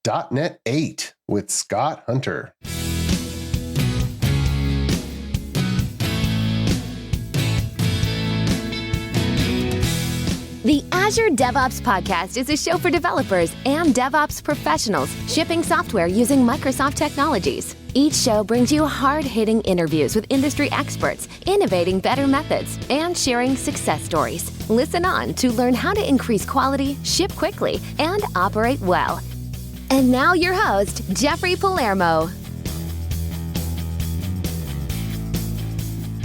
NET8 with Scott Hunter. The Azure DevOps Podcast is a show for developers and DevOps professionals shipping software using Microsoft technologies. Each show brings you hard-hitting interviews with industry experts, innovating better methods, and sharing success stories. Listen on to learn how to increase quality, ship quickly, and operate well. And now your host, Jeffrey Palermo.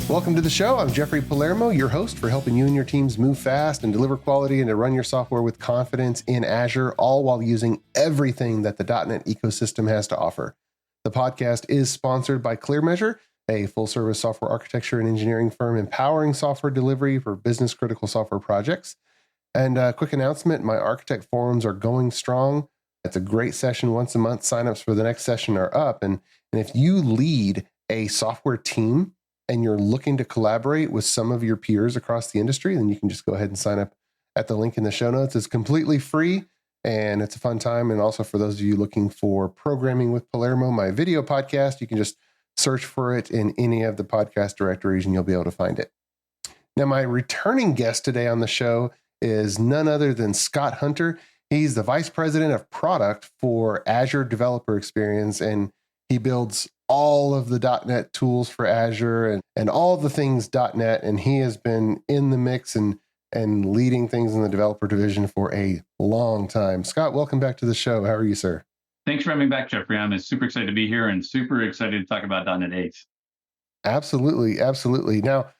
Welcome to the show. I'm Jeffrey Palermo, your host for helping you and your teams move fast and deliver quality and to run your software with confidence in Azure, all while using everything that the .NET ecosystem has to offer. The podcast is sponsored by ClearMeasure, a full-service software architecture and engineering firm empowering software delivery for business-critical software projects. And a quick announcement, my architect forums are going strong. It's a great session once a month. Signups for the next session are up. And if you lead a software team and you're looking to collaborate with some of your peers across the industry, then you can just go ahead and sign up at the link in the show notes. It's completely free and it's a fun time. And also for those of you looking for Programming with Palermo, my video podcast, you can just search for it in any of the podcast directories and you'll be able to find it. Now, my returning guest today on the show is none other than Scott Hunter. He's the Vice President of Product for Azure Developer Experience, and he builds all of the .NET tools for Azure and all the things .NET, and he has been in the mix and leading things in the developer division for a long time. Scott, welcome back to the show. How are you, sir? Thanks for having me back, Jeffrey. I'm super excited to be here and super excited to talk about .NET 8. Absolutely, absolutely. Now,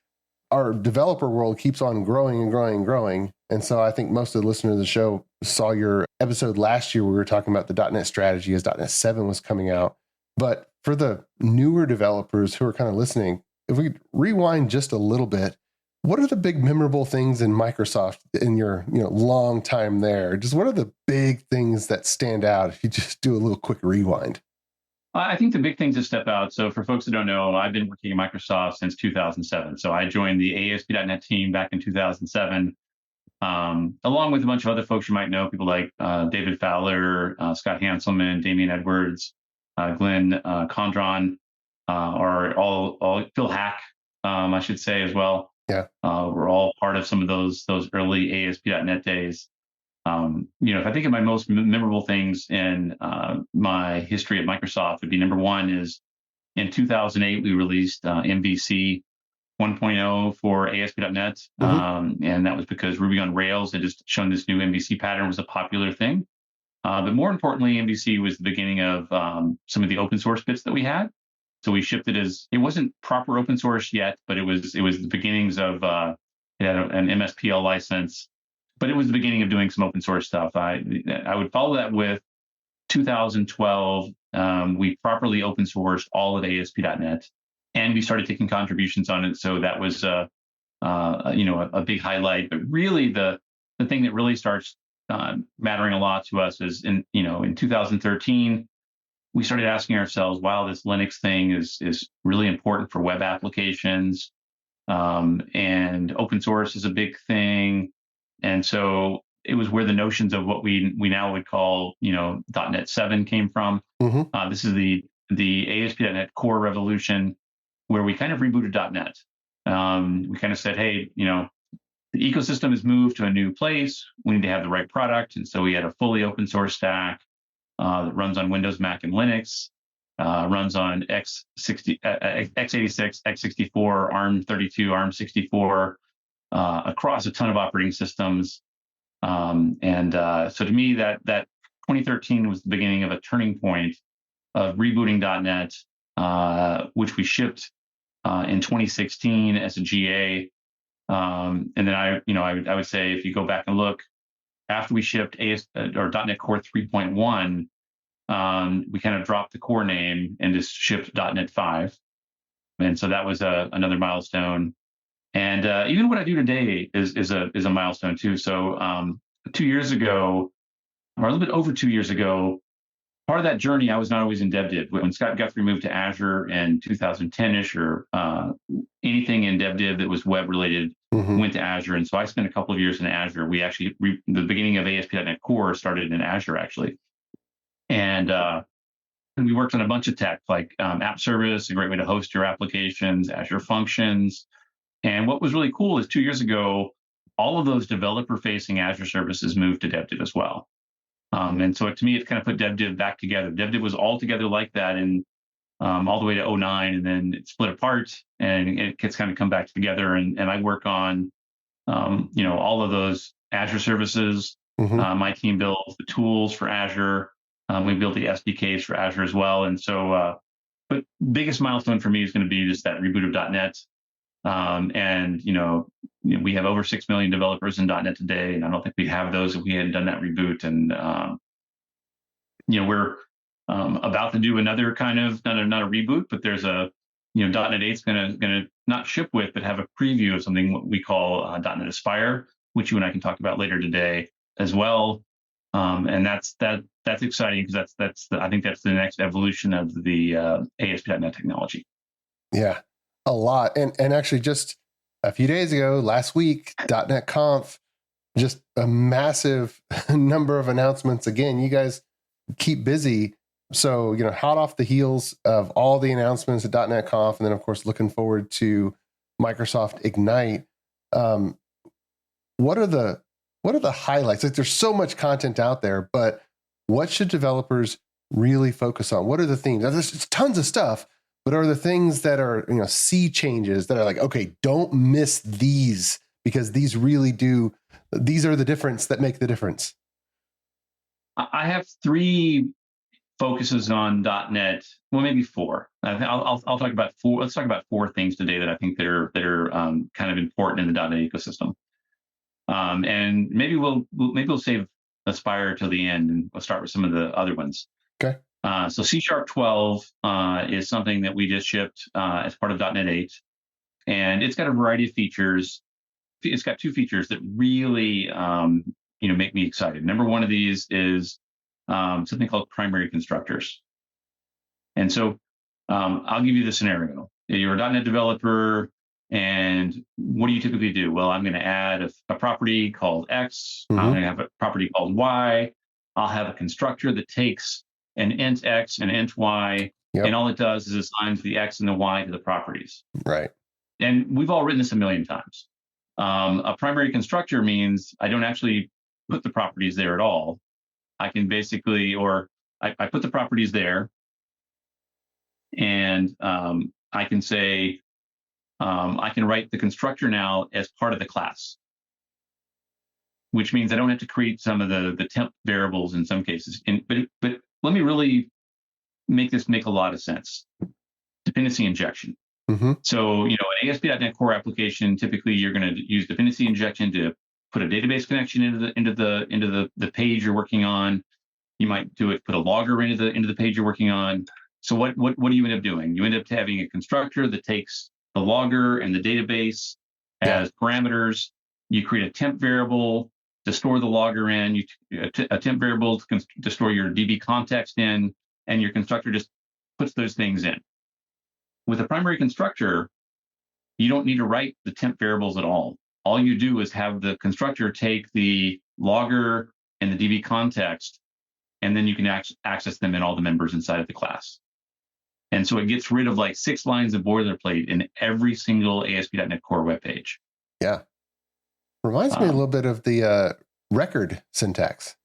our developer world keeps on growing and growing and growing, and so I think most of the listeners of the show saw your episode last year where we were talking about the .NET strategy as .NET 7 was coming out. But for the newer developers who are kind of listening, if we rewind just a little bit, what are the big memorable things in Microsoft in your long time there? Just what are the big things that stand out if you just do a little quick rewind? I think the big things that step out. So for folks that don't know, I've been working at Microsoft since 2007. So I joined the ASP.NET team back in 2007, along with a bunch of other folks you might know, people like David Fowler, Scott Hanselman, Damian Edwards, Glenn Condron, or all Phil Hack, I should say as well. Yeah, we're all part of some of those early ASP.NET days. If I think of my most memorable things in my history at Microsoft, would be number one is in 2008 we released MVC 1.0 for ASP.NET, and that was because Ruby on Rails had just shown this new MVC pattern was a popular thing. But more importantly, MVC was the beginning of some of the open source bits that we had. So we shipped it as, it wasn't proper open source yet, but it was the beginnings of, it had an MSPL license, but it was the beginning of doing some open source stuff. I would follow that with 2012. We properly open sourced all of ASP.NET, and we started taking contributions on it. So that was a big highlight. But really, the thing that really starts mattering a lot to us is in 2013. We started asking ourselves, wow, this Linux thing is really important for web applications, and open source is a big thing. And so it was where the notions of what we now would call, .NET 7 came from. This is the ASP.NET Core revolution, where we kind of rebooted .NET. We kind of said, hey, the ecosystem has moved to a new place. We need to have the right product. And so we had a fully open source stack that runs on Windows, Mac, and Linux, runs on x86, x64, ARM32, ARM64, across a ton of operating systems. So to me, that 2013 was the beginning of a turning point of rebooting .NET, which we shipped in 2016 as a GA. And then I would say, if you go back and look, after we shipped .NET Core 3.1, we kind of dropped the core name and just shipped .NET 5. And so that was another milestone. And even what I do today is a milestone too. So 2 years ago, or a little bit over 2 years ago, part of that journey, I was not always in DevDiv. When Scott Guthrie moved to Azure in 2010-ish, or anything in DevDiv that was web related went to Azure. And so I spent a couple of years in Azure. We actually, the beginning of ASP.NET Core started in Azure, actually. And we worked on a bunch of tech, like app service, a great way to host your applications, Azure Functions. And what was really cool is 2 years ago, all of those developer-facing Azure services moved to DevDiv as well. And so to me, it kind of put DevDiv back together. DevDiv was all together like that in all the way to 2009, and then it split apart, and it gets kind of come back together. And I work on all of those Azure services. My team builds the tools for Azure. We build the SDKs for Azure as well. And so, but biggest milestone for me is going to be just that reboot of .NET. And we have over 6 million developers in .NET today, and I don't think we'd have those if we hadn't done that reboot. And we're about to do another kind of not a reboot, but there's a .NET 8 is going to not ship with, but have a preview of something what we call .NET Aspire, which you and I can talk about later today as well. And that's exciting because I think that's the next evolution of the ASP.NET technology. Yeah, a lot. And actually just a few days ago, last week, .NET Conf, just a massive number of announcements. Again, you guys keep busy. So, hot off the heels of all the announcements at .NET Conf, and then of course, looking forward to Microsoft Ignite. What are the highlights? Like, there's so much content out there, but what should developers really focus on? What are the themes? Now, there's tons of stuff, but are the things that are, sea changes that are like, okay, don't miss these because these really do. These are the difference that make the difference. I have 3 focuses on .NET. Well, maybe 4. I'll talk about 4. Let's talk about 4 things today that I think that are kind of important in the .NET ecosystem. And maybe we'll save Aspire till the end, and we'll start with some of the other ones. Okay. So C# 12 is something that we just shipped as part of .NET 8, and it's got a variety of features. It's got 2 features that really make me excited. Number one of these is something called primary constructors. And so I'll give you the scenario. You're a .NET developer, and what do you typically do? Well, I'm going to add a property called X. I'm going to have a property called Y. I'll have a constructor that takes an int X and int Y, and all it does is assigns the X and the Y to the properties. Right. And we've all written this a million times. A primary constructor means I don't actually put the properties there at all. I can basically, I put the properties there, and I can say, I can write the constructor now as part of the class, which means I don't have to create some of the temp variables in some cases. But let me really make this make a lot of sense. Dependency injection. So, an ASP.NET Core application, typically you're going to use dependency injection to put a database connection into the page you're working on. You might put a logger into the page you're working on. So what do you end up doing? You end up having a constructor that takes the logger and the database as parameters. You create a temp variable to store the logger in, a temp variable to store your DB context in, and your constructor just puts those things in. With a primary constructor, you don't need to write the temp variables at all. All you do is have the constructor take the logger and the DB context, and then you can access them in all the members inside of the class. And so it gets rid of like 6 lines of boilerplate in every single ASP.NET Core webpage. Yeah. Reminds me a little bit of the record syntax.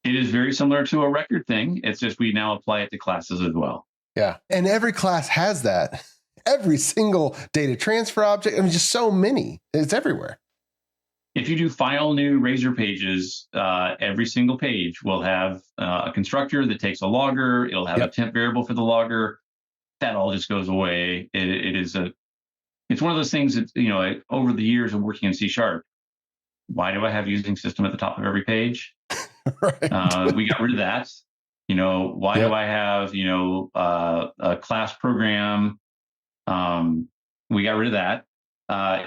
It is very similar to a record thing. It's just we now apply it to classes as well. Yeah. And every class has that. Every single data transfer object. I mean, just so many. It's everywhere. If you do file new Razor pages, every single page will have a constructor that takes a logger. It'll have a temp variable for the logger. That all just goes away. It's one of those things that, over the years of working in C#, why do I have using system at the top of every page? Right. We got rid of that. Why do I have, a class program? We got rid of that.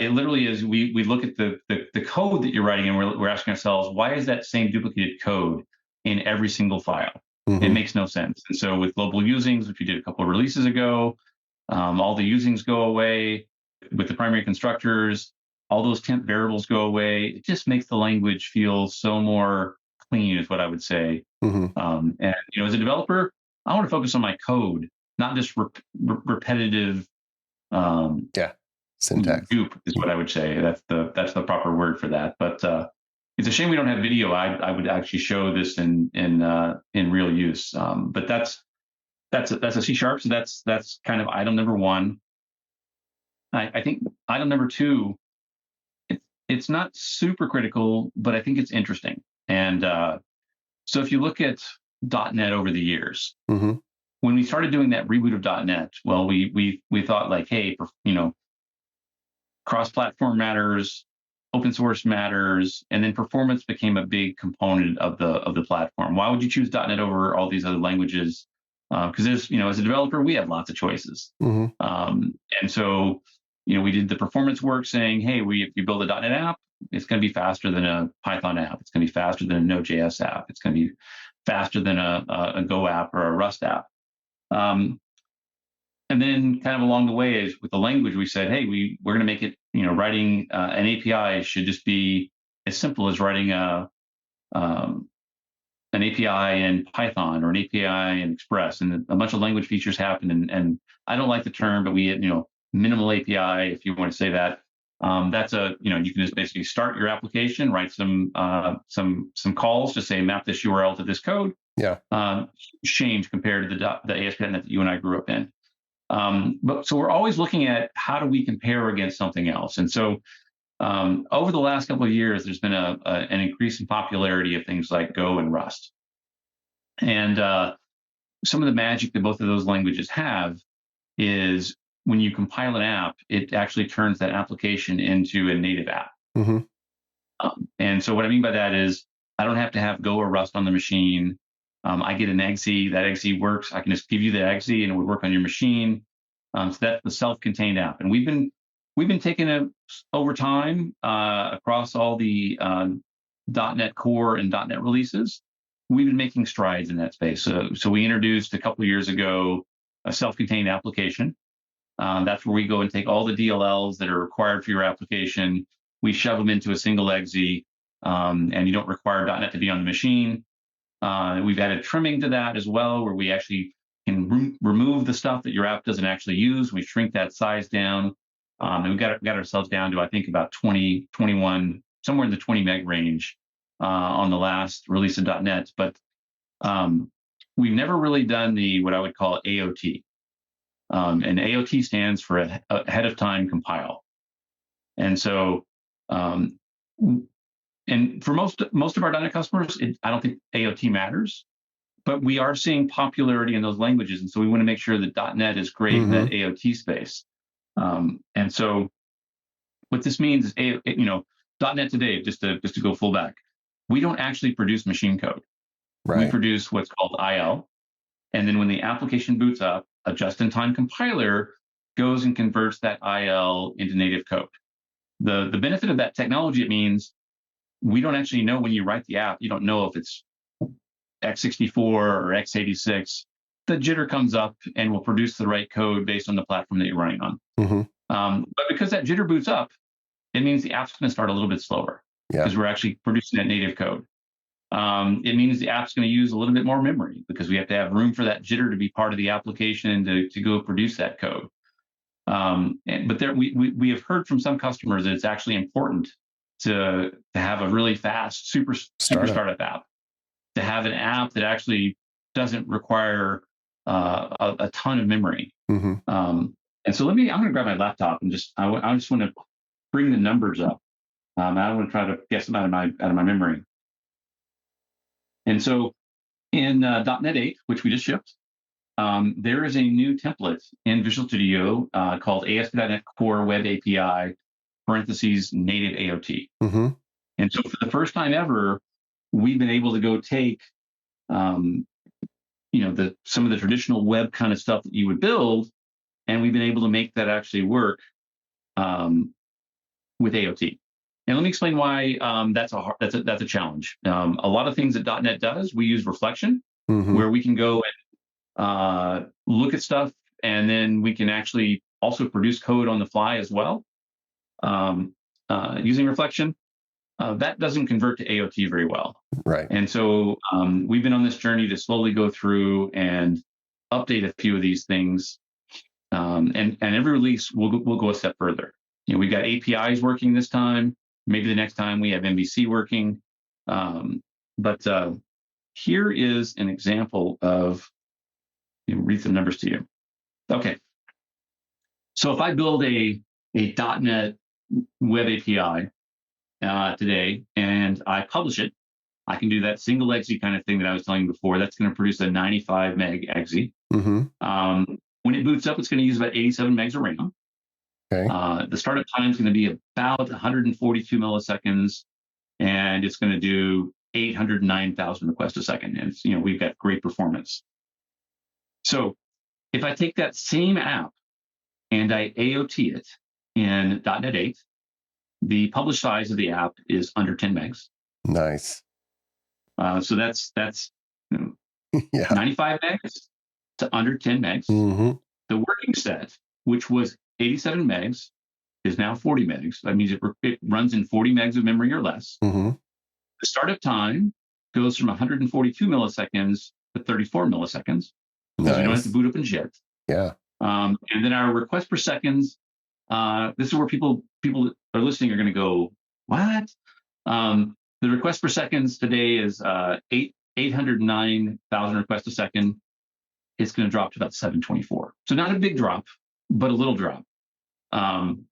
It literally is, we look at the code that you're writing, and we're asking ourselves, why is that same duplicated code in every single file? It makes no sense. And so with global usings, which we did a couple of releases ago, all the usings go away. With the primary constructors, all those temp variables go away. It just makes the language feel so more clean is what I would say. Mm-hmm. And as a developer, I want to focus on my code, not just repetitive syntax. goop is what I would say. That's the proper word for that. But it's a shame we don't have video. I would actually show this in real use. But that's a C#. So that's kind of item number one. I think item number two, it's not super critical, but I think it's interesting. And so if you look at .NET over the years, mm-hmm. when we started doing that reboot of .NET, well, we thought like, hey, cross-platform matters, open source matters, and then performance became a big component of the platform. Why would you choose .NET over all these other languages? Because there's, as a developer, we have lots of choices. Mm-hmm. And so, we did the performance work saying, hey, if you build a .NET app, it's going to be faster than a Python app. It's going to be faster than a Node.js app. It's going to be faster than a Go app or a Rust app. And then kind of along the way, with the language, we said, hey, we're going to make it, writing an API should just be as simple as writing an API in Python or an API in Express, and a bunch of language features happen. And I don't like the term, but we had, minimal API, if you want to say that. That's you can just basically start your application, write some calls to say map this URL to this code. Yeah. Change compared to the ASP.NET that you and I grew up in. But so we're always looking at how do we compare against something else. And so over the last couple of years, there's been an increase in popularity of things like Go and Rust. And some of the magic that both of those languages have is when you compile an app, it actually turns that application into a native app. Mm-hmm. And so what I mean by that is I don't have to have Go or Rust on the machine. I get an exe. That exe works. I can just give you the exe and it would work on your machine. So that's the self-contained app. And we've been taking it over time across all the .NET Core and .NET releases. We've been making strides in that space. So we introduced a couple of years ago a self-contained application. That's where we go and take all the DLLs that are required for your application. We shove them into a single exe, and you don't require .NET to be on the machine. We've added trimming to that as well, where we actually can remove the stuff that your app doesn't actually use. We shrink that size down. And we got ourselves down to, I think, about 20, 21, somewhere in the 20 meg range on the last release of .NET. But we've never really done what I would call AOT. And AOT stands for ahead of time compile. And so, and for most of our .NET customers, I don't think AOT matters, but we are seeing popularity in those languages, and so we want to make sure that .NET is great in that AOT space. And so, what this means is, .NET today, just to go full back, we don't actually produce machine code. Right. We produce what's called IL, and then when the application boots up, a just-in-time compiler goes and converts that IL into native code. The benefit of that technology, it means we don't actually know when you write the app, you don't know if it's x64 or x86. The jitter comes up and will produce the right code based on the platform that you're running on. Mm-hmm. But because that jitter boots up, it means the app's going to start a little bit slower because we're actually producing that native code. It means the app's going to use a little bit more memory because we have to have room for that jitter to be part of the application and to go produce that code. But we have heard from some customers that it's actually important to have a really fast super startup app, to have an app that actually doesn't require a ton of memory. Mm-hmm. And so I'm going to grab my laptop and I just want to bring the numbers up. I want to try to guess them out of my memory. And so in .NET 8, which we just shipped, there is a new template in Visual Studio called ASP.NET Core Web API (parentheses native AOT). Mm-hmm. And so for the first time ever, we've been able to go take, some of the traditional web kind of stuff that you would build, and we've been able to make that actually work with AOT. And let me explain why that's a challenge. A lot of things that .NET does, we use reflection, where we can go and look at stuff, and then we can actually also produce code on the fly as well using reflection. that doesn't convert to AOT very well. Right. And so we've been on this journey to slowly go through and update a few of these things. And every release we'll go a step further. We've got APIs working this time. Maybe the next time we have MVC working. But here is an example of, read some numbers to you. Okay. So if I build a .NET web API today and I publish it, I can do that single exe kind of thing that I was telling you before. That's going to produce a 95 meg exe. Mm-hmm. When it boots up, it's going to use about 87 megs of RAM. Okay. The startup time is going to be about 142 milliseconds, and it's going to do 809,000 requests a second. And it's, we've got great performance. So if I take that same app and I AOT it in .NET 8, the published size of the app is under 10 megs. Nice. So that's Yeah. 95 megs to under 10 megs. Mm-hmm. The working set, which was 87 megs, is now 40 megs. That means it runs in 40 megs of memory or less. Mm-hmm. The startup time goes from 142 milliseconds to 34 milliseconds. Because you don't have to boot up in JIT. Yeah. And then our request per seconds, this is where people that are listening are going to go, what? The request per seconds today is 809,000 requests a second. It's going to drop to about 724. So not a big drop, but a little drop. And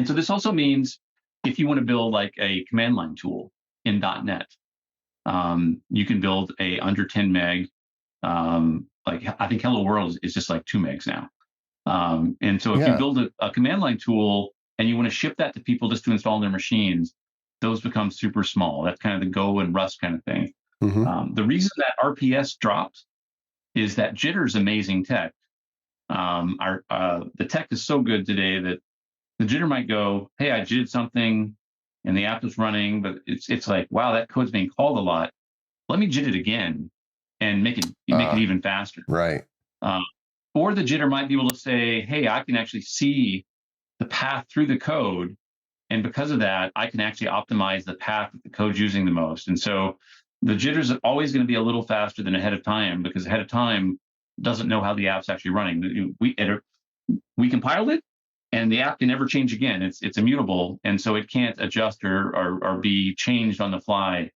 so this also means if you want to build like a command line tool in .NET, you can build a under 10 meg. Like I think Hello World is just like 2 megs now. And so if you build a command line tool and you want to ship that to people just to install on their machines, those become super small. That's kind of the Go and Rust kind of thing. Mm-hmm. The reason that RPS dropped is that Jitter's amazing tech. The tech is so good today that the Jitter might go, hey, I jitted something and the app is running, but it's like, wow, that code's being called a lot. Let me jit it again and make it even faster. Right. Or the Jitter might be able to say, hey, I can actually see the path through the code. And because of that, I can actually optimize the path that the code's using the most. And so the Jitter's always going to be a little faster than ahead of time, because ahead of time doesn't know how the app's actually running. We compiled it, and the app can never change again. It's immutable, and so it can't adjust or be changed on the fly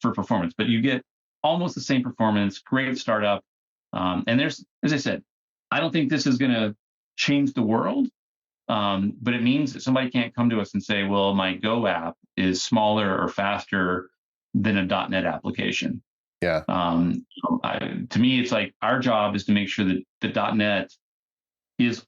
for performance. But you get almost the same performance, great startup. And there's, as I said, I don't think this is going to change the world, but it means that somebody can't come to us and say, well, my Go app is smaller or faster than a .NET application. Yeah. To me, it's like our job is to make sure that the .NET is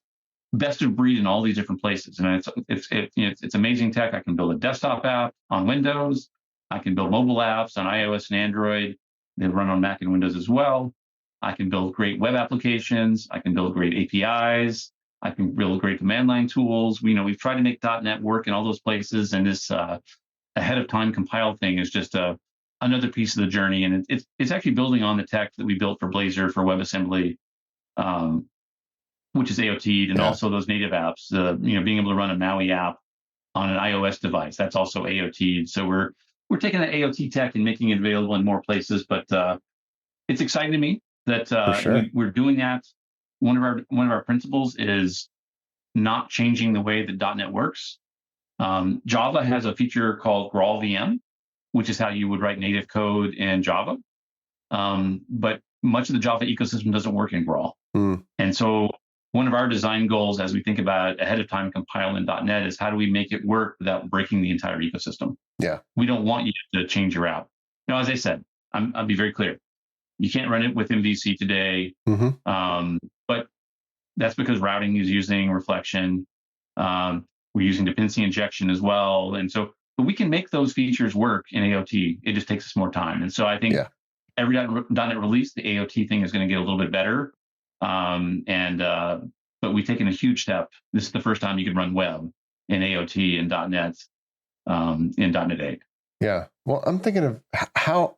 best of breed in all these different places. And it's amazing tech. I can build a desktop app on Windows. I can build mobile apps on iOS and Android. They run on Mac and Windows as well. I can build great web applications. I can build great APIs. I can build great command line tools. We've tried to make .NET work in all those places, and this ahead of time compile thing is just another piece of the journey. And it's actually building on the tech that we built for Blazor for WebAssembly, which is AOT'd, and also those native apps. Being able to run a Maui app on an iOS device, that's also AOT'd. So we're taking that AOT tech and making it available in more places. But it's exciting to me that we're doing that. One of our principles is not changing the way that .NET works. Java has a feature called Graal VM, which is how you would write native code in Java. But much of the Java ecosystem doesn't work in Graal. And so one of our design goals as we think about ahead of time compile in .NET is how do we make it work without breaking the entire ecosystem? Yeah. We don't want you to change your app. Now, as I said, I'll be very clear. You can't run it with MVC today, but that's because routing is using reflection. We're using dependency injection as well. And so, but we can make those features work in AOT. It just takes us more time. And so I think every .NET release, the AOT thing is going to get a little bit better. But we've taken a huge step. This is the first time you can run web in AOT in .NET, in .NET 8. Yeah. Well, I'm thinking of how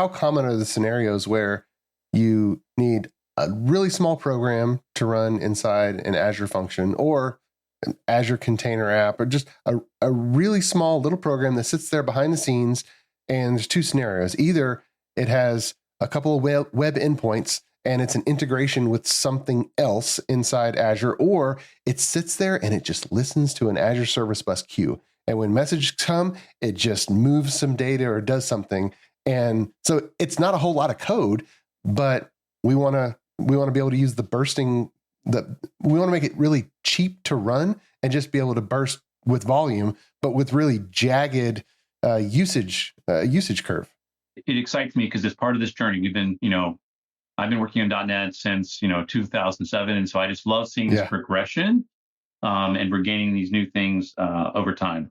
common are the scenarios where you need a really small program to run inside an Azure function, or an Azure container app, or just a really small little program that sits there behind the scenes. And there's two scenarios. Either it has a couple of web endpoints and it's an integration with something else inside Azure, or it sits there and it just listens to an Azure Service Bus queue. And when messages come, it just moves some data or does something. And so it's not a whole lot of code, but we want to be able to use the bursting. We want to make it really cheap to run and just be able to burst with volume, but with really jagged usage curve. It excites me because as part of this journey, we've been, I've been working on .NET since 2007, and so I just love seeing this progression, and we're gaining these new things over time.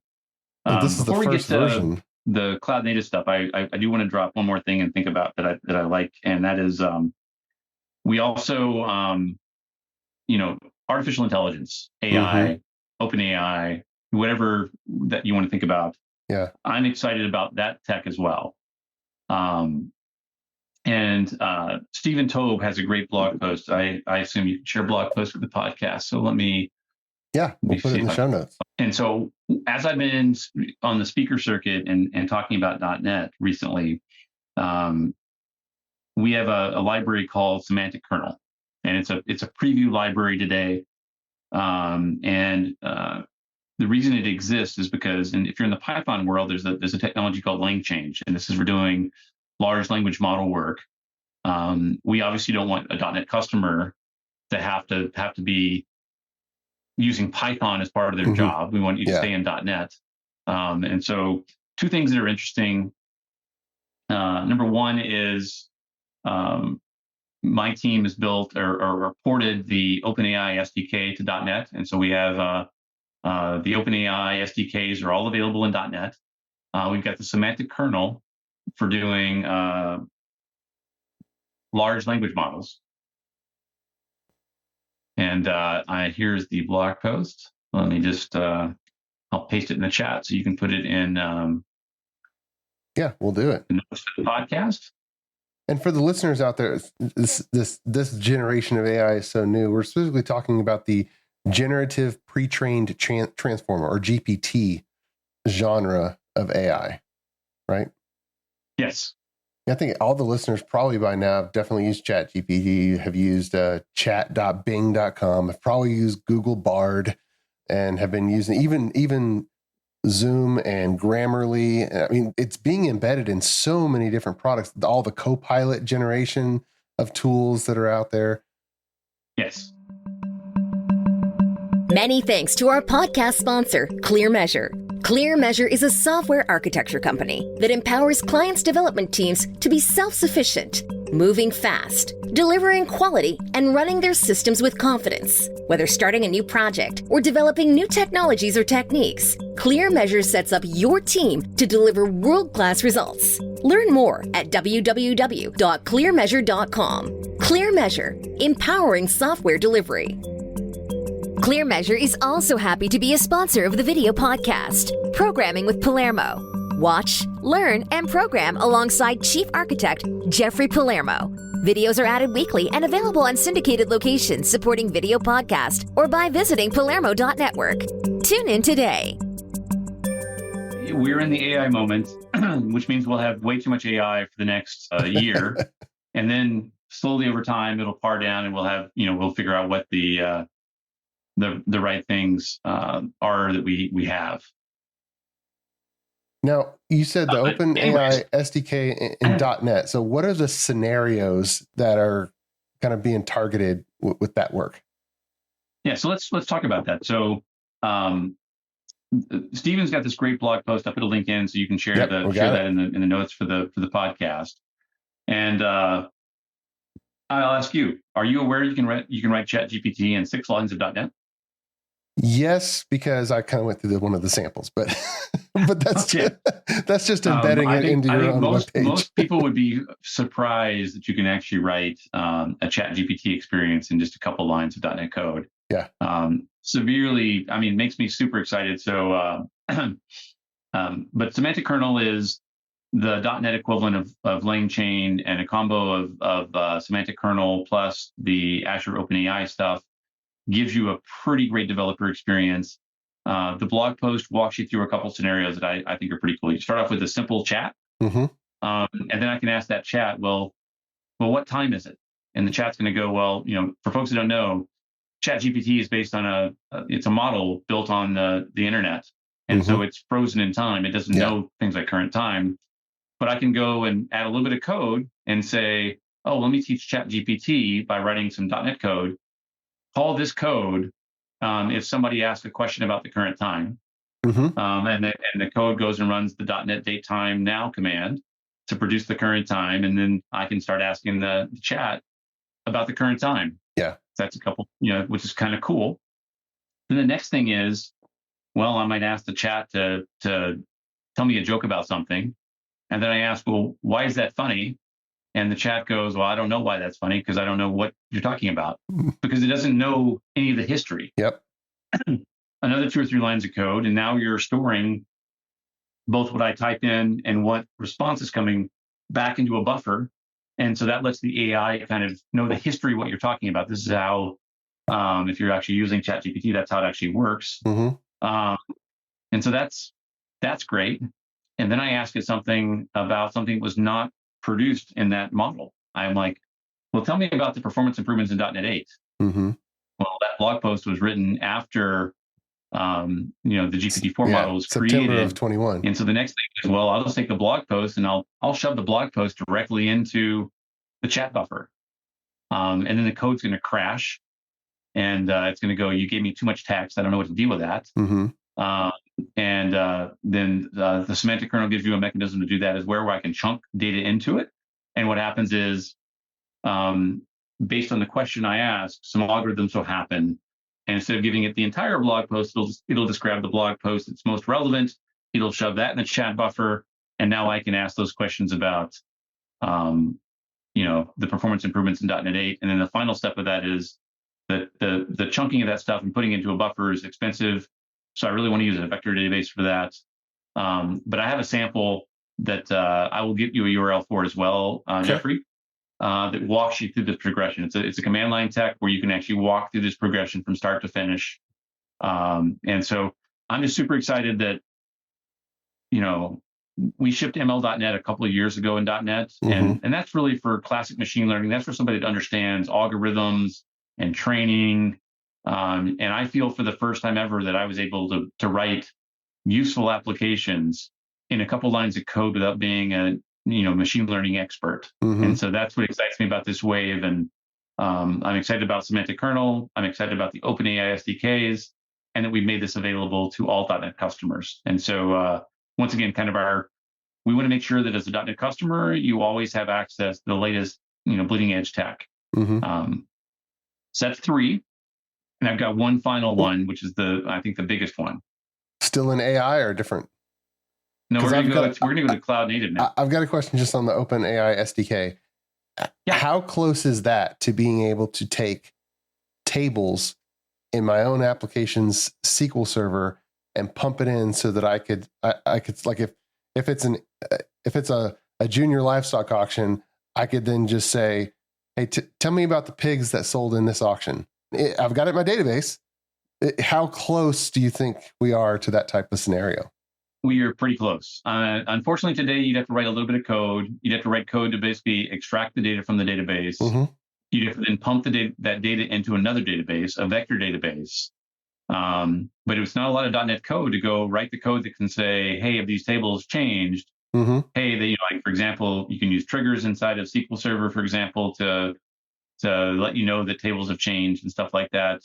This is the first version. The cloud native stuff, I do want to drop one more thing and think about that I like, and that is we also artificial intelligence, AI, OpenAI, whatever that you want to think about. Yeah, I'm excited about that tech as well. And Stephen Tobe has a great blog post. I assume you can share blog posts with the podcast. So we'll put it in the show notes. And so as I've been on the speaker circuit and talking about .NET recently, we have a library called Semantic Kernel, and it's a preview library today. The reason it exists is because, and if you're in the Python world, there's a technology called LangChain, and this is for doing large language model work. We obviously don't want a .NET customer to have to be using Python as part of their job. We want you to stay in .NET. And so two things that are interesting. Number one is my team has built or ported the OpenAI SDK to .NET. And so we have the OpenAI SDKs are all available in .NET. We've got the semantic kernel for doing large language models. And here's the blog post. Let me just, I'll paste it in the chat so you can put it in. We'll do it. The notes for the podcast. And for the listeners out there, this generation of AI is so new. We're specifically talking about the generative pre-trained transformer, or GPT genre of AI, right? Yes. I think all the listeners probably by now have definitely used ChatGPT, have used chat.bing.com, have probably used Google Bard, and have been using even Zoom and Grammarly. I mean, it's being embedded in so many different products, all the Copilot generation of tools that are out there. Yes. Many thanks to our podcast sponsor, ClearMeasure. ClearMeasure is a software architecture company that empowers clients' development teams to be self-sufficient, moving fast, delivering quality, and running their systems with confidence. Whether starting a new project or developing new technologies or techniques, ClearMeasure sets up your team to deliver world-class results. Learn more at www.clearmeasure.com. ClearMeasure, empowering software delivery. ClearMeasure is also happy to be a sponsor of the video podcast, Programming with Palermo. Watch, learn, and program alongside Chief Architect Jeffrey Palermo. Videos are added weekly and available on syndicated locations supporting video podcast or by visiting palermo.network. Tune in today. We're in the AI moment, which means we'll have way too much AI for the next year. And then slowly over time, it'll par down and we'll have, we'll figure out what the right things are that we have. Now, you said the OpenAI SDK in .NET. So what are the scenarios that are kind of being targeted with that work? Yeah, so let's talk about that. So Steven's got this great blog post. I'll put a link in so you can share that in the notes for the podcast. And I'll ask you: are you aware you can write ChatGPT in 6 lines of .NET? Yes, because I kind of went through one of the samples, but that's just embedding it into your own web page. Most people would be surprised that you can actually write a ChatGPT experience in just a couple lines of .NET code. Yeah. Makes me super excited. So, but Semantic Kernel is the .NET equivalent of LangChain, and a combo of Semantic Kernel plus the Azure OpenAI stuff gives you a pretty great developer experience. The blog post walks you through a couple scenarios that I think are pretty cool. You start off with a simple chat, Mm-hmm. and then I can ask that chat, well, what time is it? And the chat's going to go, well, for folks that don't know, ChatGPT is based on it's a model built on the internet. And so it's frozen in time. It doesn't know things like current time. But I can go and add a little bit of code and say, oh, let me teach ChatGPT by writing some .NET code. Call this code if somebody asks a question about the current time. And the code goes and runs the .NET date time now command to produce the current time. And then I can start asking the chat about the current time. Yeah. That's a couple, which is kind of cool. Then the next thing is, well, I might ask the chat to tell me a joke about something. And then I ask, well, why is that funny? And the chat goes, well, I don't know why that's funny because I don't know what you're talking about because it doesn't know any of the history. Yep. Another 2 or 3 lines of code. And now you're storing both what I type in and what response is coming back into a buffer. And so that lets the AI kind of know the history of what you're talking about. This is how, if you're actually using ChatGPT, that's how it actually works. And so that's great. And then I ask it something about something that was not produced in that model. I'm like, well, tell me about the performance improvements in .NET 8. Well, that blog post was written after, the GPT-4 model was September created. of 21. And so the next thing is, well, I'll just take the blog post and I'll shove the blog post directly into the chat buffer. And then the code's going to crash. And it's going to go, you gave me too much text. I don't know what to deal with that. Then the semantic kernel gives you a mechanism to do that as where I can chunk data into it. And what happens is, based on the question I ask, some algorithms will happen. And instead of giving it the entire blog post, it'll just grab the blog post that's most relevant. It'll shove that in the chat buffer. And now I can ask those questions about, the performance improvements in .NET 8. And then the final step of that is that the chunking of that stuff and putting it into a buffer is expensive. So I really want to use a vector database for that. But I have a sample that I will give you a URL for as well, Jeffrey, that walks you through this progression. It's a command line tech where you can actually walk through this progression from start to finish. And so I'm just super excited that, we shipped ML.NET a couple of years ago in .NET, and that's really for classic machine learning. That's for somebody that understands algorithms and training. And I feel for the first time ever that I was able to write useful applications in a couple lines of code without being a machine learning expert. And so that's what excites me about this wave. And I'm excited about Semantic Kernel. I'm excited about the OpenAI SDKs, and that we've made this available to all .NET customers. And so once again, we want to make sure that as a .NET customer, you always have access to the latest bleeding edge tech. So that's 3. And I've got one final one, which is I think the biggest one. Still in AI or different? No, we're going to go to cloud native now. I've got a question just on the OpenAI SDK. How close is that to being able to take tables in my own application's SQL server and pump it in so that I could like if it's a junior livestock auction, I could then just say, hey, tell me about the pigs that sold in this auction. I've got it in my database. How close do you think we are to that type of scenario? We are pretty close. Unfortunately, today you'd have to write a little bit of code. You'd have to write code to basically extract the data from the database. You'd have to then pump that data into another database, a vector database. But it's not a lot of .NET code to go write the code that can say, hey, have these tables changed? Hey, for example, you can use triggers inside of SQL Server, for example, to let you know that tables have changed and stuff like that.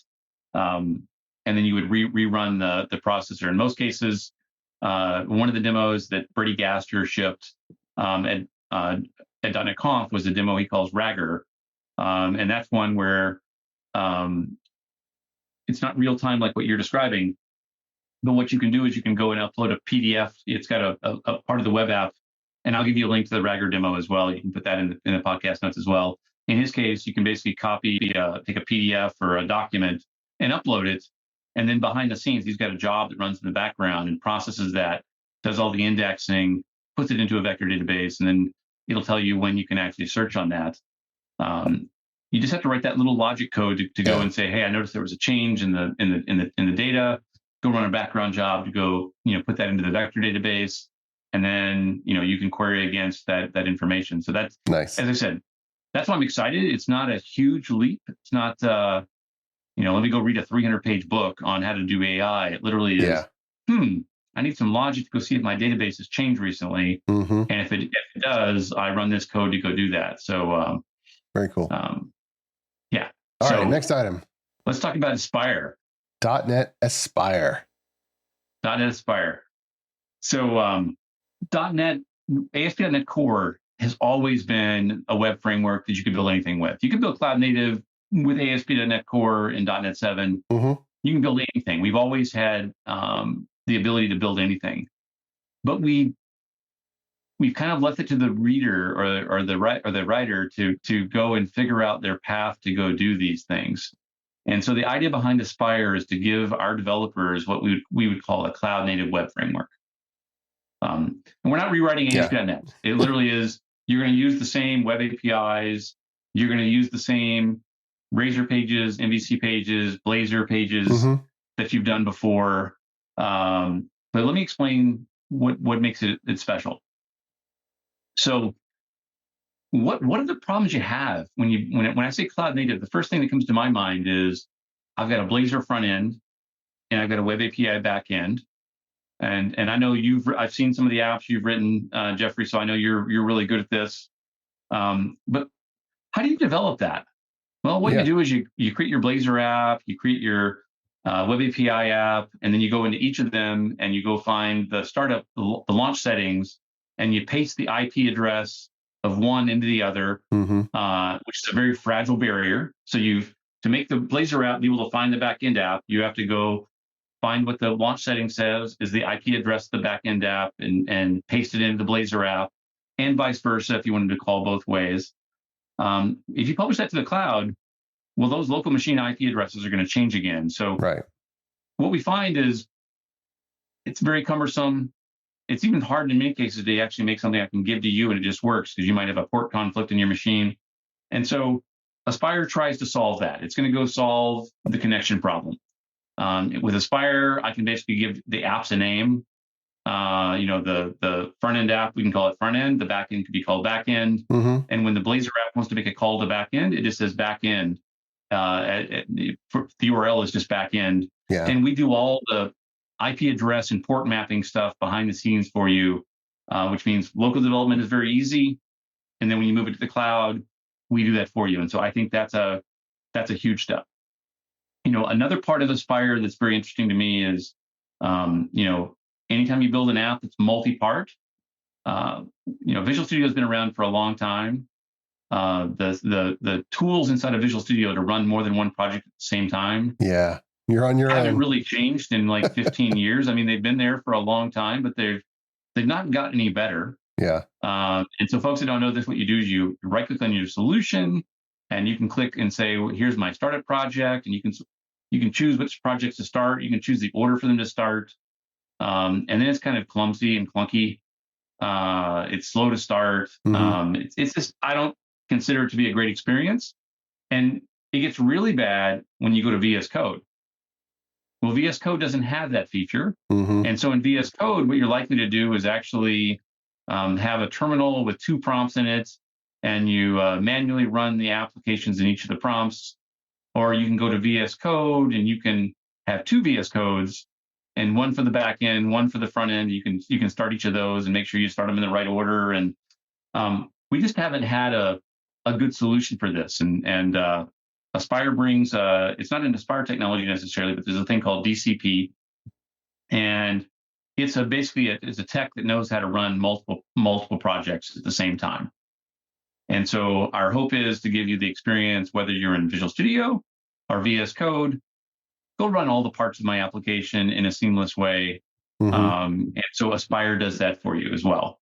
And then you would rerun the processor. In most cases, one of the demos that Brady Gaster shipped at .NET Conf was a demo he calls Ragger. And that's one where it's not real time like what you're describing. But what you can do is you can go and upload a PDF. It's got a part of the web app. And I'll give you a link to the Ragger demo as well. You can put that in the podcast notes as well. In his case, you can basically take a PDF or a document and upload it. And then behind the scenes, he's got a job that runs in the background and processes that, does all the indexing, puts it into a vector database, and then it'll tell you when you can actually search on that. you just have to write that little logic code to go and say, hey, I noticed there was a change in the data. Go run a background job to go, put that into the vector database, and then you can query against that information. So that's nice. As I said, that's why I'm excited. It's not a huge leap. It's not let me go read a 300-page book on how to do AI. It literally is. I need some logic to go see if my database has changed recently, and if it does, I run this code to go do that. So very cool. Yeah. All right, next item. Let's talk about Aspire. .NET Aspire. .NET Aspire. So .NET, ASP.NET Core has always been a web framework that you can build anything with. You can build cloud native with ASP.NET Core and .NET 7. You can build anything. We've always had the ability to build anything, but we've kind of left it to the reader or the writer to go and figure out their path to go do these things. And so the idea behind Aspire is to give our developers what we would call a cloud native web framework. And we're not rewriting ASP.NET. It literally is, you're going to use the same web APIs. You're going to use the same Razor pages, MVC pages, Blazor pages that you've done before. But let me explain what makes it special. So what are the problems you have when I say cloud native? The first thing that comes to my mind is I've got a Blazor front end and I've got a web API back end, and I know I've seen some of the apps you've written, Jeffrey. So I know you're really good at this. But how do you develop that? Well, what you do is you create your Blazor app, you create your web API app, and then you go into each of them and you go find the startup, the launch settings, and you paste the IP address of one into the other, which is a very fragile barrier. So to make the Blazor app be able to find the backend app, you have to go find what the launch setting says is the IP address of the backend app and paste it into the Blazor app, and vice versa if you wanted to call both ways. If you publish that to the cloud, well, those local machine IP addresses are going to change again. So what we find is it's very cumbersome. It's even hard in many cases to actually make something I can give to you and it just works, because you might have a port conflict in your machine. And so Aspire tries to solve that. It's going to go solve the connection problem. With Aspire, I can basically give the apps a name. The front end app, we can call it front end. The back end could be called back end. And when the Blazor app wants to make a call to back end, it just says back end. The URL is just back end. And we do all the IP address and port mapping stuff behind the scenes for you, which means local development is very easy. And then when you move it to the cloud, we do that for you. And so I think that's a huge step. Another part of Aspire that's very interesting to me is, anytime you build an app that's multi-part, Visual Studio has been around for a long time. The tools inside of Visual Studio to run more than one project at the same time. You're on your own. Haven't really changed in like 15 years. I mean, they've been there for a long time, but they've not gotten any better. And so folks that don't know this, what you do is you right click on your solution and you can click and say, well, here's my startup project. And you can choose which projects to start. You can choose the order for them to start. And then it's kind of clumsy and clunky. It's slow to start. It's just, I don't consider it to be a great experience. And it gets really bad when you go to VS Code. Well, VS Code doesn't have that feature. And so in VS Code, what you're likely to do is actually have a terminal with 2 prompts in it, and you manually run the applications in each of the prompts. Or you can go to VS Code and you can have 2 VS Codes, and one for the back end, one for the front end. You can start each of those and make sure you start them in the right order. And we just haven't had a good solution for this. And Aspire brings, it's not an Aspire technology necessarily, but there's a thing called DCP. And it's basically a tech that knows how to run multiple projects at the same time. And so our hope is to give you the experience, whether you're in Visual Studio or VS Code, go run all the parts of my application in a seamless way. And so Aspire does that for you as well.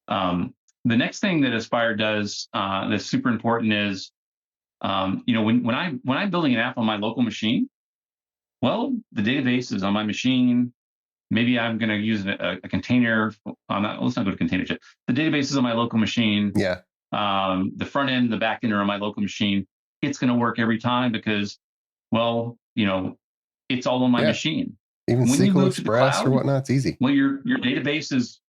The next thing that Aspire does that's super important is, when I'm building an app on my local machine, well, the database is on my machine. Maybe I'm going to use a container. Let's not go to container. The database is on my local machine. the front end, the back end are on my local machine. It's going to work every time because, well, it's all on my machine. Even When you SQL move to the Express cloud, or whatnot, it's easy. well, your database is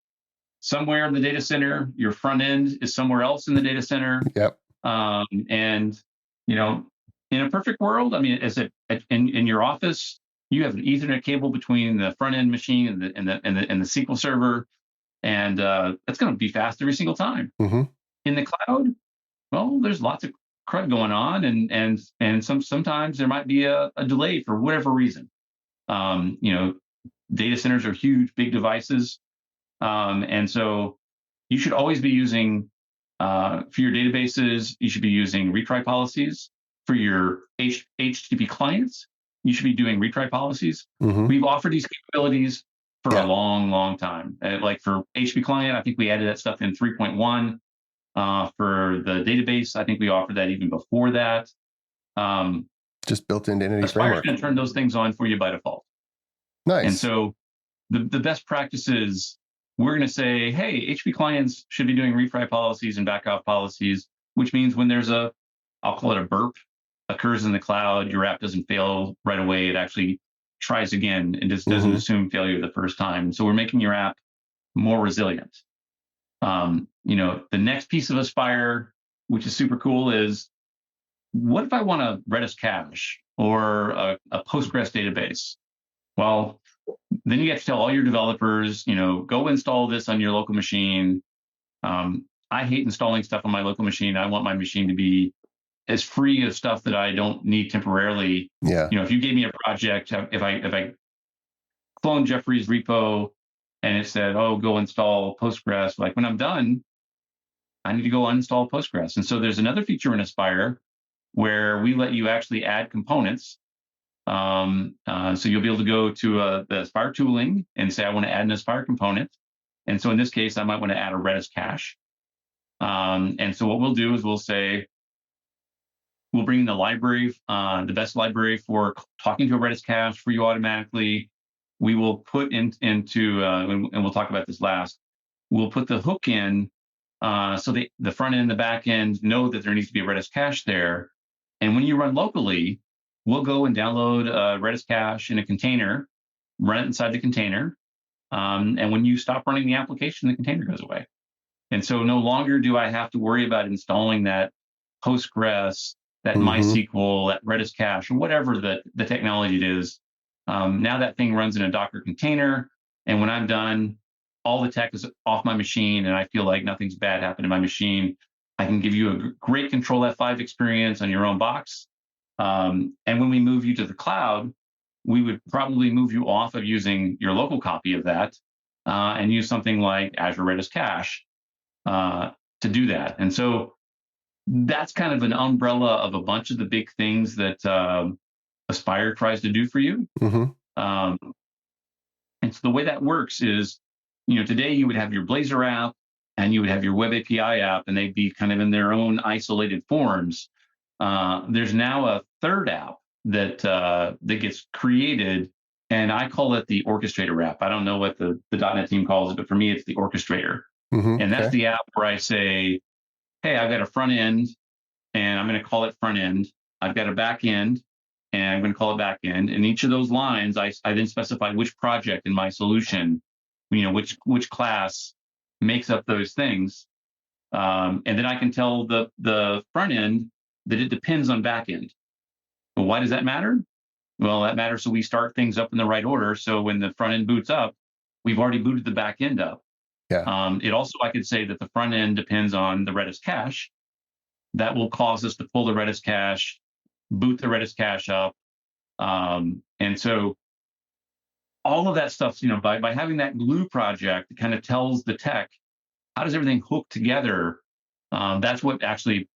somewhere in the data center. Your front end is somewhere else in the data center. Yep. And in a perfect world, I mean, in your office, you have an Ethernet cable between the front end machine and the SQL server, and it's going to be fast every single time. Mm-hmm. In the cloud, well, there's lots of crud going on, and sometimes there might be a delay for whatever reason. Data centers are huge, big devices, and so you should always be using for your databases. You should be using retry policies. For your HTTP clients, you should be doing retry policies. Mm-hmm. We've offered these capabilities for a long, long time. Like for HTTP client, I think we added that stuff in 3.1. For the database, I think we offered that even before that. Just built into Entity Aspire's Framework. going to turn those things on for you by default. Nice. And so the best practices, we're going to say, hey, HTTP clients should be doing retry policies and backoff policies, which means when there's I'll call it a burp, occurs in the cloud, your app doesn't fail right away. It actually tries again and just doesn't assume failure the first time. So we're making your app more resilient. The next piece of Aspire, which is super cool, is what if I want a Redis cache or a Postgres database? Well, then you have to tell all your developers, go install this on your local machine. I hate installing stuff on my local machine. I want my machine to be as free of stuff that I don't need temporarily. Yeah. If you gave me a project, if I clone Jeffrey's repo and it said, oh, go install Postgres, like when I'm done, I need to go uninstall Postgres. And so there's another feature in Aspire where we let you actually add components. So you'll be able to go to the Aspire tooling and say, I want to add an Aspire component. And so in this case, I might want to add a Redis cache. And so what we'll do is we'll say, we'll bring in the library, the best library for talking to a Redis cache for you automatically. We will put into, and we'll talk about this last, we'll put the hook in so the front end and the back end know that there needs to be a Redis cache there. And when you run locally, we'll go and download a Redis cache in a container, run it inside the container. And when you stop running the application, the container goes away. And so no longer do I have to worry about installing that Postgres, that MySQL, that Redis cache, or whatever the technology it is. Now that thing runs in a Docker container. And when I'm done, all the tech is off my machine and I feel like nothing's bad happened to my machine. I can give you a great Control F5 experience on your own box. And when we move you to the cloud, we would probably move you off of using your local copy of that and use something like Azure Redis Cache to do that. And so that's kind of an umbrella of a bunch of the big things that Aspire tries to do for you. And so the way that works is, today you would have your Blazor app and you would have your Web API app, and they'd be kind of in their own isolated forms. There's now a third app that gets created, and I call it the orchestrator app. I don't know what the .NET team calls it, but for me, it's the orchestrator. And that's the app where I say, hey, I've got a front end, and I'm going to call it front end. I've got a back end, and I'm going to call it back end. And each of those lines, I then specify which project in my solution, which class makes up those things. And then I can tell the front end that it depends on back end. Well, why does that matter? Well, that matters so we start things up in the right order. So when the front end boots up, we've already booted the back end up. It also, I could say that the front end depends on the Redis cache. That will cause us to pull the Redis cache, boot the Redis cache up. And so all of that stuff, by having that glue project, it kind of tells the tech, how does everything hook together? That's what actually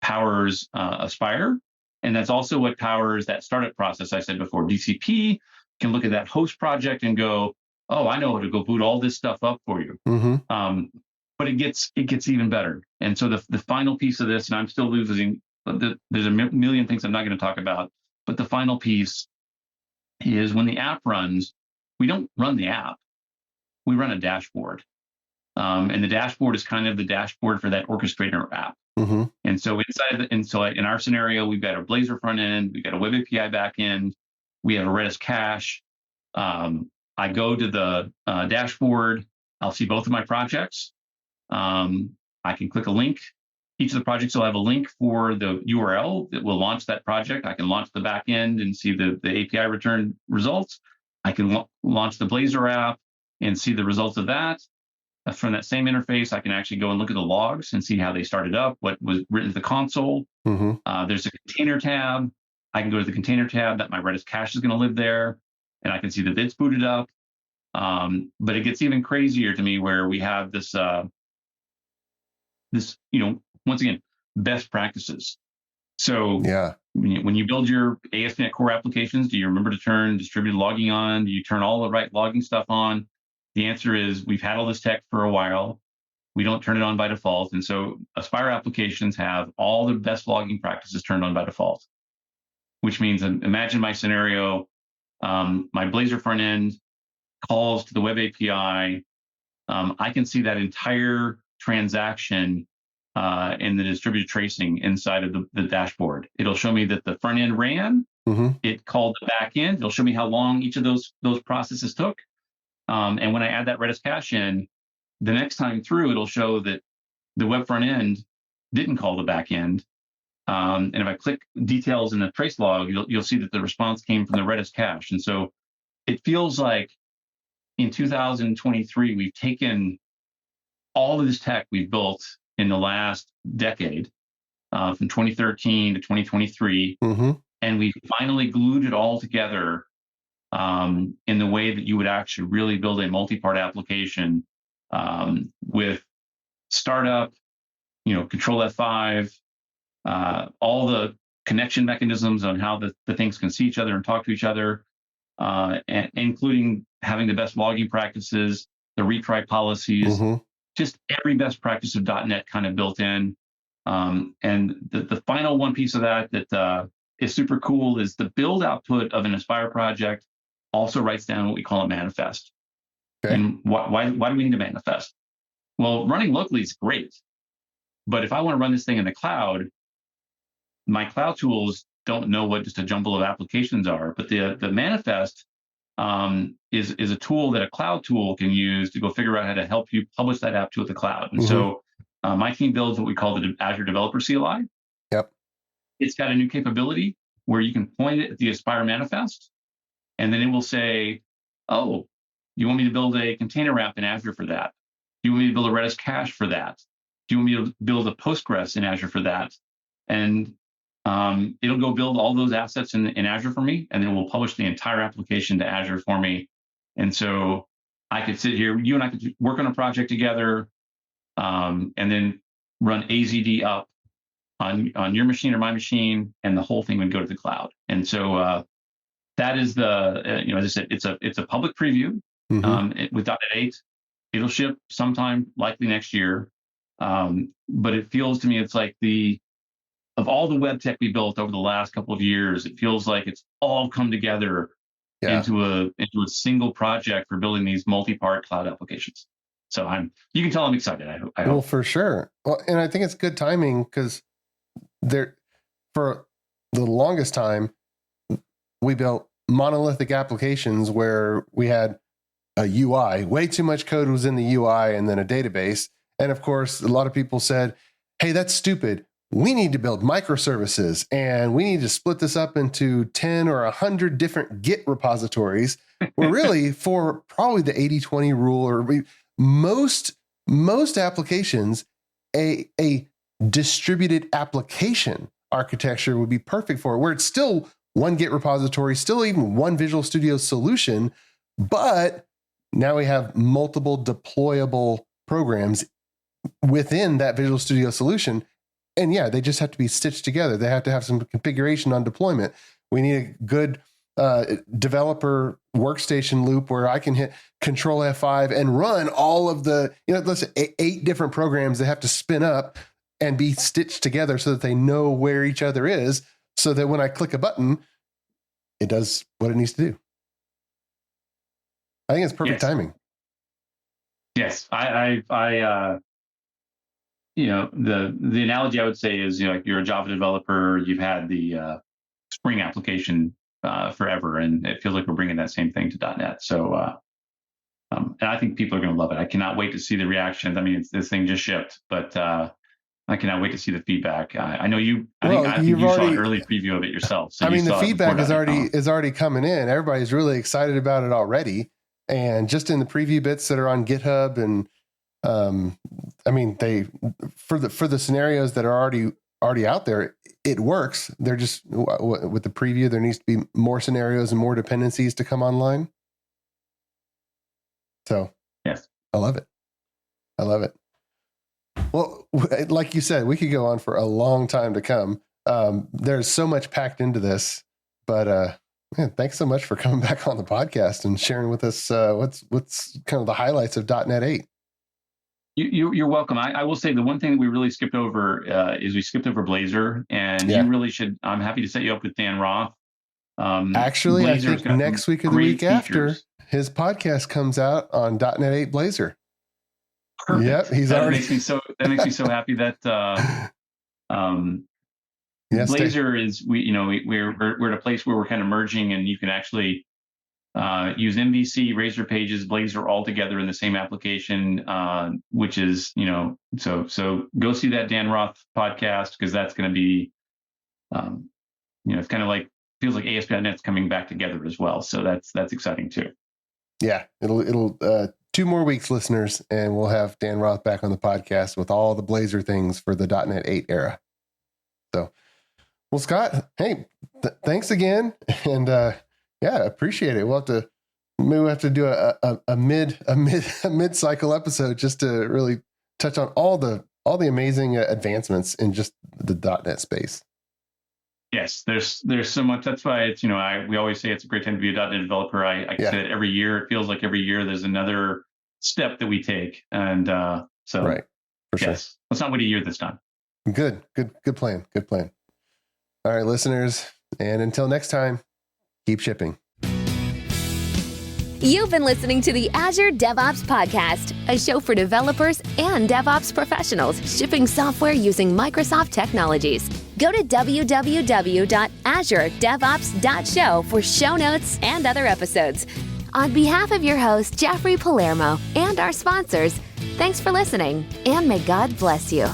powers Aspire. And that's also what powers that startup process I said before. DCP can look at that host project and go, oh, I know how to go boot all this stuff up for you. But it gets even better. And so the final piece of this, and I'm still losing, there's a million things I'm not going to talk about, but the final piece is when the app runs, we don't run the app, we run a dashboard. And the dashboard is kind of the dashboard for that orchestrator app. Mm-hmm. And so in our scenario, we've got a Blazor front end, we've got a web API back end, we have a Redis cache. I go to the dashboard, I'll see both of my projects. I can click a link. Each of the projects will have a link for the URL that will launch that project. I can launch the back end and see the API return results. I can launch the Blazor app and see the results of that. From that same interface, I can actually go and look at the logs and see how they started up, what was written to the console. Mm-hmm. There's a container tab. I can go to the container tab that my Redis cache is going to live there, and I can see that it's booted up. But it gets even crazier to me where we have this, once again, best practices. So yeah, when you build your ASP.NET Core applications, do you remember to turn distributed logging on? Do you turn all the right logging stuff on? The answer is we've had all this tech for a while. We don't turn it on by default. And so Aspire applications have all the best logging practices turned on by default, which means, imagine my scenario, my Blazor front end calls to the web API. I can see that entire transaction in the distributed tracing inside of the dashboard. It'll show me that the front end ran. Mm-hmm. It called the back end. It'll show me how long each of those processes took. And when I add that Redis cache in, the next time through, it'll show that the web front end didn't call the back end. And if I click details in the trace log, you'll see that the response came from the Redis cache. And so it feels like in 2023, we've taken all of this tech we've built in the last decade, from 2013 to 2023, mm-hmm. and we finally glued it all together in the way that you would actually really build a multi-part application with startup, control F5, all the connection mechanisms on how the things can see each other and talk to each other, and including having the best logging practices, the retry policies, Mm-hmm. just every best practice of .NET kind of built in. And the final one piece of that is super cool is the build output of an Aspire project also writes down what we call a manifest. Okay. And why do we need a manifest? Well, running locally is great, but if I want to run this thing in the cloud, my cloud tools don't know what just a jumble of applications are. But the manifest is a tool that a cloud tool can use to go figure out how to help you publish that app to the cloud. And Mm-hmm. so my team builds what we call the Azure Developer CLI. Yep. It's got a new capability where you can point it at the Aspire manifest, and then it will say, oh, you want me to build a container app in Azure for that? Do you want me to build a Redis cache for that? Do you want me to build a Postgres in Azure for that? And it'll go build all those assets in Azure for me, and then it will publish the entire application to Azure for me. And so I could sit here, you and I could work on a project together, and then run AZD up on your machine or my machine, and the whole thing would go to the cloud. And so that is as I said, it's a public preview. Mm-hmm. With .NET 8, it'll ship sometime, likely next year. But it feels to me it's like of all the web tech we built over the last couple of years, it feels like it's all come together into a single project for building these multi-part cloud applications. So you can tell I'm excited. I hope. Well, for sure. Well, and I think it's good timing because for the longest time, we built monolithic applications where we had a UI, way too much code was in the UI, and then a database. And of course, a lot of people said, hey, that's stupid. We need to build microservices, and we need to split this up into 10 or 100 different Git repositories. Well, really, for probably the 80-20 rule, or most applications, a distributed application architecture would be perfect for it, where it's still one Git repository, still even one Visual Studio solution, but now we have multiple deployable programs within that Visual Studio solution. And yeah, they just have to be stitched together. They have to have some configuration on deployment. We need a good developer workstation loop where I can hit Control F5 and run all of the, let's say 8 different programs that have to spin up and be stitched together so that they know where each other is, so that when I click a button, it does what it needs to do. I think it's perfect timing. Yes, the analogy I would say is, like you're a Java developer, you've had the Spring application forever, and it feels like we're bringing that same thing to .NET. So, and I think people are going to love it. I cannot wait to see the reactions. I mean, this thing just shipped, but I cannot wait to see the feedback. I know you. I think you saw an early preview of it yourself. So the feedback is already coming in. Everybody's really excited about it already, and just in the preview bits that are on GitHub, and they for the scenarios that are already out there, it works. They're just with the preview. There needs to be more scenarios and more dependencies to come online. So yes, I love it. Well, like you said, we could go on for a long time to come. There's so much packed into this, but man, thanks so much for coming back on the podcast and sharing with us what's kind of the highlights of .NET 8. You're welcome. I will say the one thing that we really skipped over is we skipped over Blazor, and you really should. I'm happy to set you up with Dan Roth. Actually, I think next week or the week after, his podcast comes out on .NET 8 Blazor. Perfect. Yep, that makes me so happy that Blazor is we're at a place where we're kind of merging, and you can actually use MVC, Razor Pages, Blazor all together in the same application, which is so go see that Dan Roth podcast, because that's going to be it's kind of like feels like ASP.NET's coming back together as well. So that's exciting too. Yeah, it'll 2 more weeks, listeners, and we'll have Dan Roth back on the podcast with all the Blazor things for the .NET 8 era. So, well, Scott, hey, thanks again, and appreciate it. We'll have to do a mid cycle episode just to really touch on all the amazing advancements in just the .NET space. Yes, there's so much. That's why it's we always say it's a great time to be a .NET developer. I say it every year. It feels like every year there's another step that we take, and so right, for sure. Yes, let's not wait a year this time. Good plan. All right, listeners, and until next time, keep shipping. You've been listening to the Azure DevOps Podcast, a show for developers and DevOps professionals shipping software using Microsoft technologies. Go to www.azuredevops.show for show notes and other episodes. On behalf of your host, Jeffrey Palermo, and our sponsors, thanks for listening, and may God bless you.